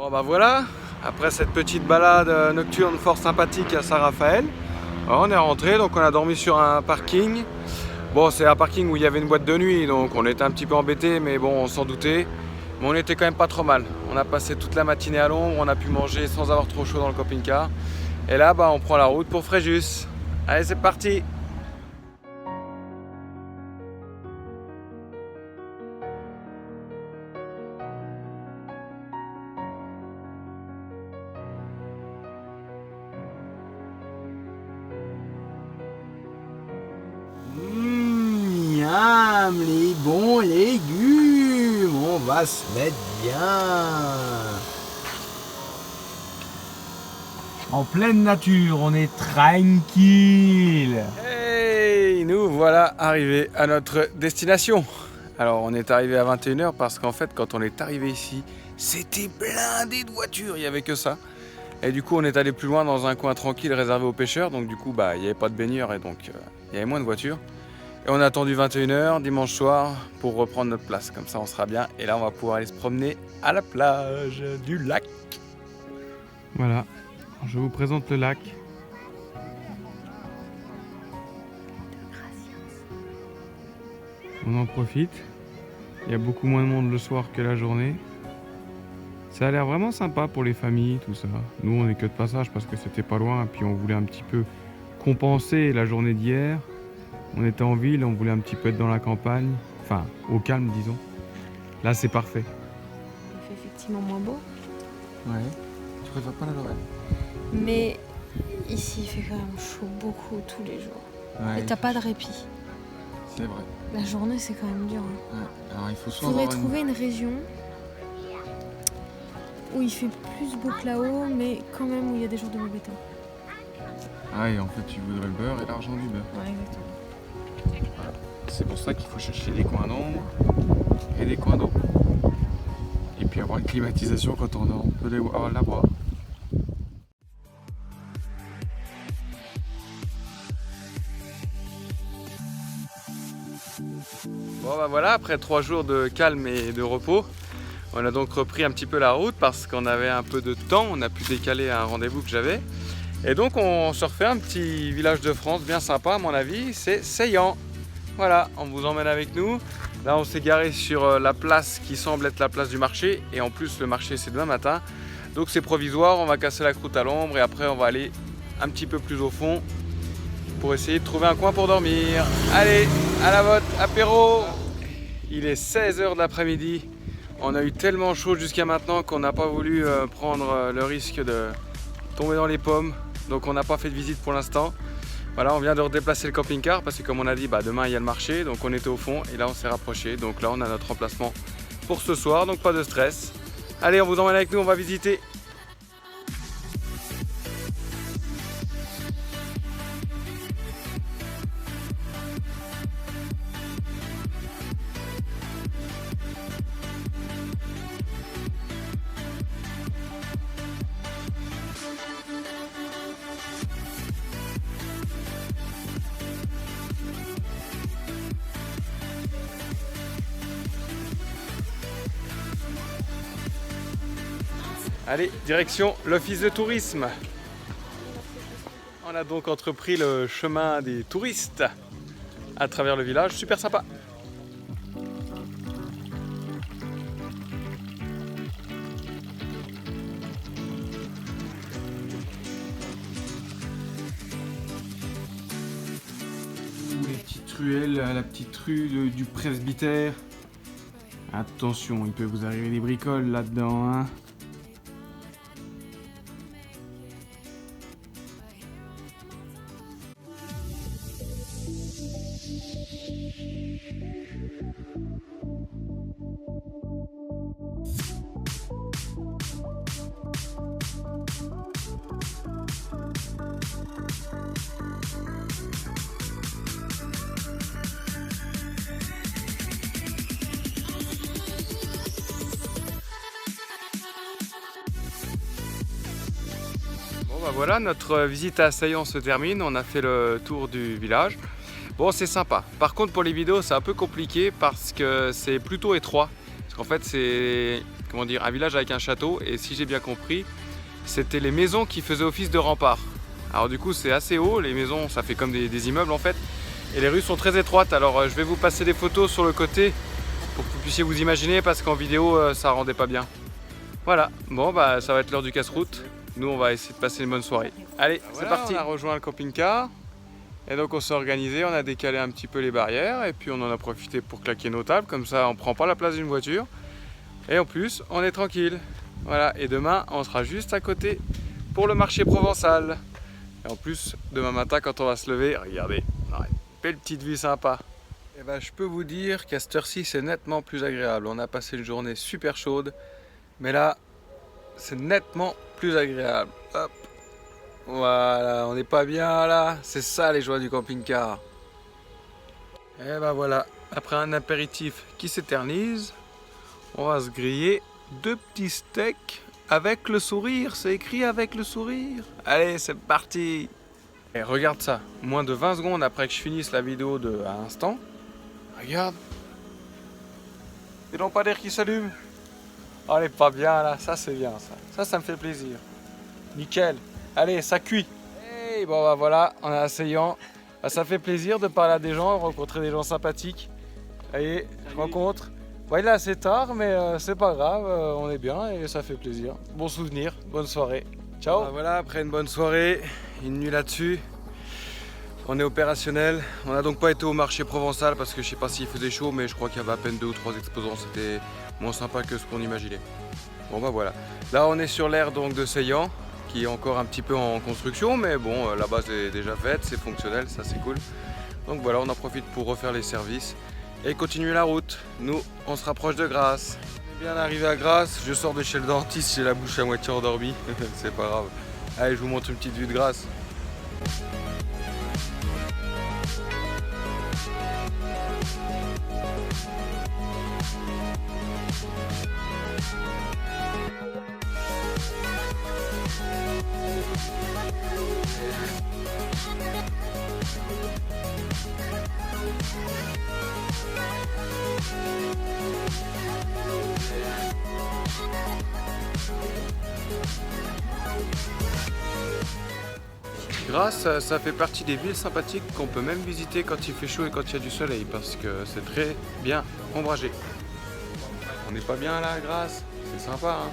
Bon bah voilà, après cette petite balade nocturne fort sympathique à Saint-Raphaël, on est rentré, donc on a dormi sur un parking. Bon, c'est un parking où il y avait une boîte de nuit, donc on était un petit peu embêtés, mais bon, on s'en doutait. Mais on était quand même pas trop mal. On a passé toute la matinée à l'ombre, on a pu manger sans avoir trop chaud dans le camping-car. Et là, bah, on prend la route pour Fréjus. Allez, c'est parti! Miam, les bons légumes, on va se mettre bien. En pleine nature, on est tranquille. Hey, nous voilà arrivés à notre destination. Alors, on est arrivé à 21 h parce qu'en fait, quand on est arrivé ici, c'était blindé de voitures, il n'y avait que ça. Et du coup, on est allé plus loin dans un coin tranquille réservé aux pêcheurs. Donc, du coup, bah, il n'y avait pas de baigneurs et donc il y avait moins de voitures. Et on a attendu 21 h dimanche soir pour reprendre notre place. Comme ça, on sera bien. Et là, on va pouvoir aller se promener à la plage du lac. Voilà, je vous présente le lac. On en profite. Il y a beaucoup moins de monde le soir que la journée. Ça a l'air vraiment sympa pour les familles, tout ça. Nous, on est que de passage parce que c'était pas loin. Et puis, on voulait un petit peu compenser la journée d'hier. On était en ville, on voulait un petit peu être dans la campagne. Enfin, au calme, disons. Là, c'est parfait. Il fait effectivement moins beau. Ouais. Tu préfères pas la Lorraine? Mais ici, il fait quand même chaud beaucoup tous les jours. Ouais. Et t'as pas de répit. C'est vrai. La journée, c'est quand même dur. Hein. Ouais. Alors, il faut soit Faudrait avoir trouver une région où il fait plus beau que là-haut, mais quand même où il y a des jours de mauvais temps. Ah, et en fait, tu voudrais le beurre et l'argent du beurre. Ouais, exactement. C'est pour ça qu'il faut chercher des coins d'ombre et des coins d'eau. Et puis avoir une climatisation quand on peut l'avoir. Bon bah voilà, après 3 jours de calme et de repos, on a donc repris un petit peu la route parce qu'on avait un peu de temps, on a pu décaler un rendez-vous que j'avais. Et donc on se refait un petit village de France bien sympa à mon avis, c'est Seillan. Voilà, on vous emmène avec nous. Là on s'est garé sur la place qui semble être la place du marché. Et en plus le marché c'est demain matin. Donc c'est provisoire, on va casser la croûte à l'ombre et après on va aller un petit peu plus au fond pour essayer de trouver un coin pour dormir. Allez, à la vôtre, apéro. Il est 16 h de l'après-midi. On a eu tellement chaud jusqu'à maintenant qu'on n'a pas voulu prendre le risque de tomber dans les pommes. Donc on n'a pas fait de visite pour l'instant. Voilà, on vient de redéplacer le camping-car parce que comme on a dit, bah, demain il y a le marché. Donc on était au fond et là on s'est rapproché. Donc là on a notre emplacement pour ce soir, donc pas de stress. Allez, on vous emmène avec nous, on va visiter. Allez, direction l'office de tourisme. On a donc entrepris le chemin des touristes à travers le village, super sympa. Les petites ruelles, la petite rue du presbytère. Attention, il peut vous arriver des bricoles là-dedans, hein. Bon bah voilà, notre visite à Seillan se termine, on a fait le tour du village. Bon, c'est sympa. Par contre pour les vidéos c'est un peu compliqué parce que c'est plutôt étroit. Parce qu'en fait c'est comment dire, un village avec un château et si j'ai bien compris, c'était les maisons qui faisaient office de rempart. Alors du coup c'est assez haut, les maisons ça fait comme des immeubles en fait et les rues sont très étroites. Alors je vais vous passer des photos sur le côté pour que vous puissiez vous imaginer parce qu'en vidéo ça rendait pas bien. Voilà, bon bah ça va être l'heure du casse-route. Nous on va essayer de passer une bonne soirée. Allez, c'est parti. On a rejoint le camping-car et donc on s'est organisé, on a décalé un petit peu les barrières et puis on en a profité pour claquer nos tables, comme ça on prend pas la place d'une voiture et en plus on est tranquille. Voilà, et demain on sera juste à côté pour le marché provençal. Et en plus demain matin quand on va se lever, regardez, une belle petite vue sympa. Et ben je peux vous dire qu'à cette heure-ci c'est nettement plus agréable. On a passé une journée super chaude, mais là c'est nettement plus agréable. Hop. Voilà, on n'est pas bien là, c'est ça les joies du camping-car. Et ben voilà, après un apéritif qui s'éternise, on va se griller 2 petits steaks avec le sourire, c'est écrit avec le sourire. Allez, c'est parti. Et regarde ça, moins de 20 secondes après que je finisse la vidéo de à l'instant, regarde. Les lampadaires qui s'allument. Oh, elle est pas bien là, ça c'est bien ça. Ça me fait plaisir. Nickel. Allez, ça cuit. Hey, bon bah voilà, on est asseyant. Bah, ça fait plaisir de parler à des gens, rencontrer des gens sympathiques. Allez, rencontre. Ouais, là c'est tard, mais c'est pas grave, on est bien et ça fait plaisir. Bon souvenir, bonne soirée. Ciao. Bah, voilà, après une bonne soirée, une nuit là-dessus, on est opérationnel. On n'a donc pas été au marché provençal parce que je sais pas s'il faisait chaud, mais je crois qu'il y avait à peine 2 ou 3 exposants. C'était moins sympa que ce qu'on imaginait. Bon bah voilà. Là on est sur l'aire donc de Seillan, qui est encore un petit peu en construction, mais bon, la base est déjà faite, c'est fonctionnel, ça c'est cool. Donc voilà, on en profite pour refaire les services et continuer la route. Nous, on se rapproche de Grasse. On est bien arrivé à Grasse, je sors de chez le dentiste, j'ai la bouche à moitié endormie, c'est pas grave. Allez, je vous montre une petite vue de Grasse. Grasse, ça fait partie des villes sympathiques qu'on peut même visiter quand il fait chaud et quand il y a du soleil parce que c'est très bien ombragé. On n'est pas bien là à Grasse, c'est sympa hein.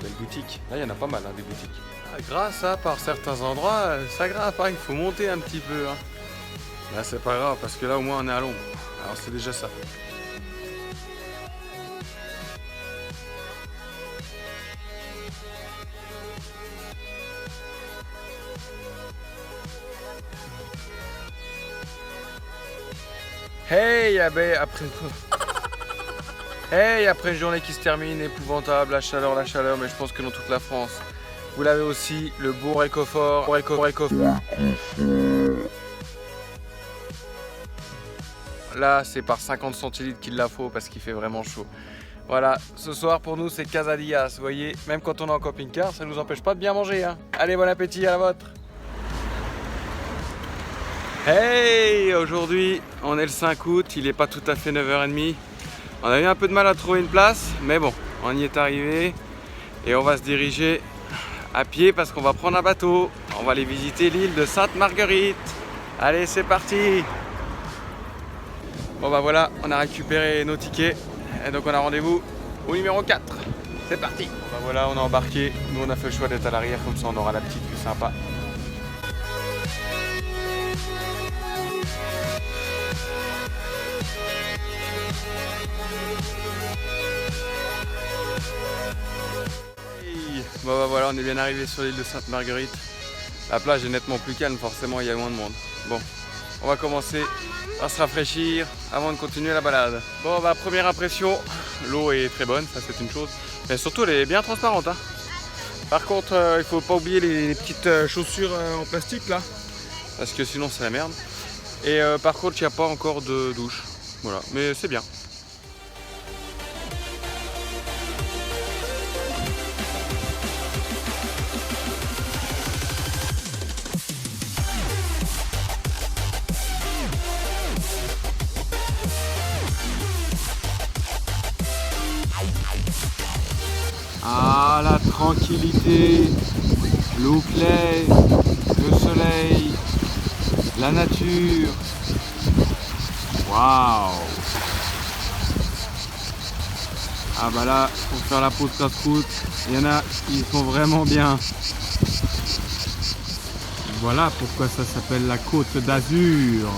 Belle boutique, là il y en a pas mal hein, des boutiques. À Grasse, par certains endroits, ça grimpe, hein, il faut monter un petit peu. Hein. Là c'est pas grave parce que là au moins on est à l'ombre, alors c'est déjà ça. Hey, après une journée qui se termine, épouvantable, la chaleur, mais je pense que dans toute la France, vous l'avez aussi, le beau réconfort. Là, c'est par 50 centilitres qu'il la faut parce qu'il fait vraiment chaud. Voilà, ce soir pour nous c'est quesadillas, vous voyez, même quand on est en camping-car, ça ne nous empêche pas de bien manger. Hein. Allez, bon appétit, à la vôtre. Hey, aujourd'hui on est le 5 août, il n'est pas tout à fait 9h30. On a eu un peu de mal à trouver une place, mais bon, on y est arrivé et on va se diriger à pied parce qu'on va prendre un bateau. On va aller visiter l'île de Sainte-Marguerite. Allez, c'est parti. Bon bah voilà, on a récupéré nos tickets et donc on a rendez-vous au numéro 4. C'est parti. Bon bah voilà, on a embarqué. Nous on a fait le choix d'être à l'arrière, comme ça on aura la petite vue sympa. Bon bah voilà, on est bien arrivé sur l'île de Sainte-Marguerite. La plage est nettement plus calme, forcément il y a moins de monde. Bon, on va commencer à se rafraîchir avant de continuer la balade. Bon bah première impression, l'eau est très bonne, ça c'est une chose. Mais surtout elle est bien transparente. Hein. Par contre, il faut pas oublier les petites chaussures en plastique là. Parce que sinon c'est la merde. Et par contre il n'y a pas encore de douche. Voilà, mais c'est bien. Ah, la tranquillité, l'eau claire, le soleil, la nature. Waouh! Ah bah là, pour faire la pause casse-croûte, il y en a qui sont vraiment bien. Voilà pourquoi ça s'appelle la Côte d'Azur.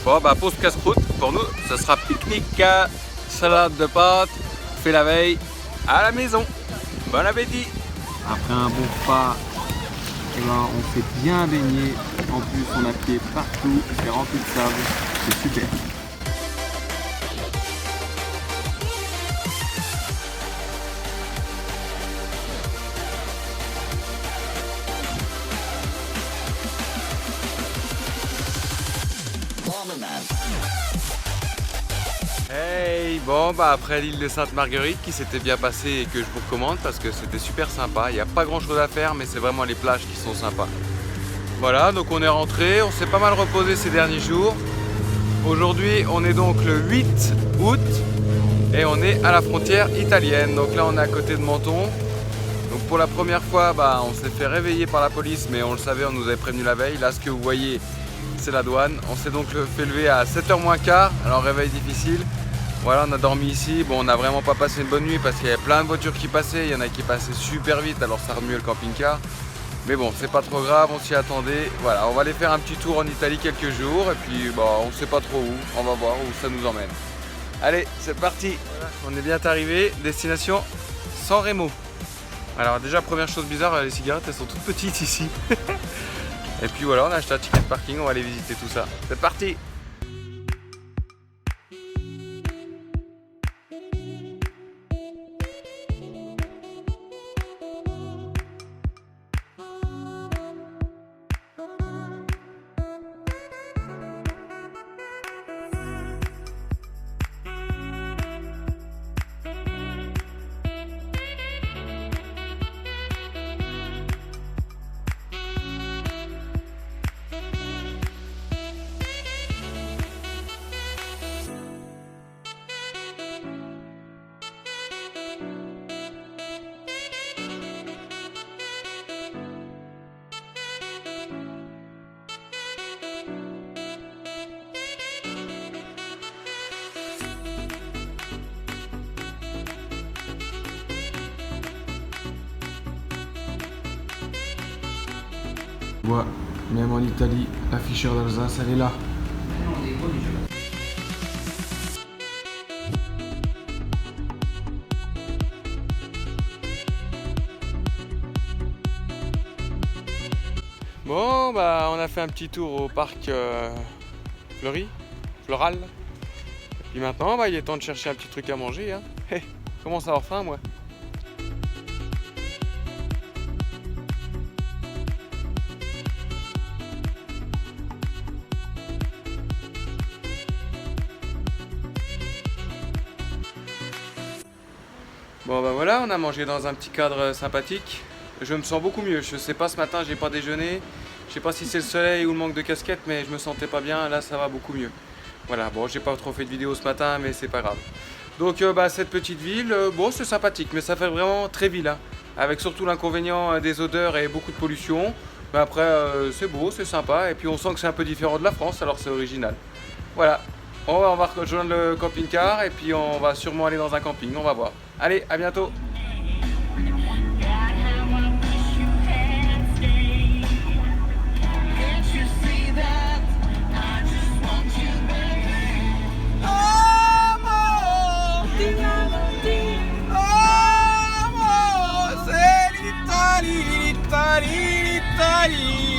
Bon bah pause casse-croûte, pour nous, ça sera pique-nique, salade de pâtes, fait la veille à la maison. Bon appétit! Après un bon repas, eh ben, on s'est bien baigné. En plus, on a pied partout, c'est rempli de sable, c'est super. Hey, bon bah après l'île de Sainte-Marguerite qui s'était bien passée et que je vous recommande parce que c'était super sympa. Il n'y a pas grand chose à faire mais c'est vraiment les plages qui sont sympas. Voilà, donc on est rentré, on s'est pas mal reposé ces derniers jours. Aujourd'hui on est donc le 8 août et on est à la frontière italienne. Donc là on est à côté de Menton. Donc pour la première fois bah, on s'est fait réveiller par la police mais on le savait, on nous avait prévenu la veille. Là ce que vous voyez c'est la douane. On s'est donc fait lever à 7h moins quart, alors réveil difficile. Voilà, on a dormi ici. Bon, on n'a vraiment pas passé une bonne nuit parce qu'il y avait plein de voitures qui passaient. Il y en a qui passaient super vite, alors ça remuait le camping-car. Mais bon, c'est pas trop grave, on s'y attendait. Voilà, on va aller faire un petit tour en Italie quelques jours. Et puis, bah, on sait pas trop où. On va voir où ça nous emmène. Allez, c'est parti. Voilà, on est bien arrivé. Destination San Remo. Alors déjà, première chose bizarre, les cigarettes, elles sont toutes petites ici. Et puis voilà, on a acheté un ticket de parking. On va aller visiter tout ça. C'est parti. Ouais, même en Italie, l'afficheur d'Alsace, elle est là. Bon, bah on a fait un petit tour au parc Floral. Et puis maintenant, bah, il est temps de chercher un petit truc à manger. Hein. Hey, commence à avoir faim, moi. Bon bah voilà, on a mangé dans un petit cadre sympathique. Je me sens beaucoup mieux. Je sais pas, ce matin j'ai pas déjeuné. Je sais pas si c'est le soleil ou le manque de casquette, mais je me sentais pas bien. Là ça va beaucoup mieux. Voilà, bon j'ai pas trop fait de vidéo ce matin, mais c'est pas grave. Donc bah, cette petite ville, bon c'est sympathique, mais ça fait vraiment très ville. Hein, avec surtout l'inconvénient des odeurs et beaucoup de pollution. Mais après c'est beau, c'est sympa. Et puis on sent que c'est un peu différent de la France, alors c'est original. Voilà. On va rejoindre le camping-car et puis on va sûrement aller dans un camping, on va voir. Allez, à bientôt! C'est l'Italie, l'Italie, l'Italie.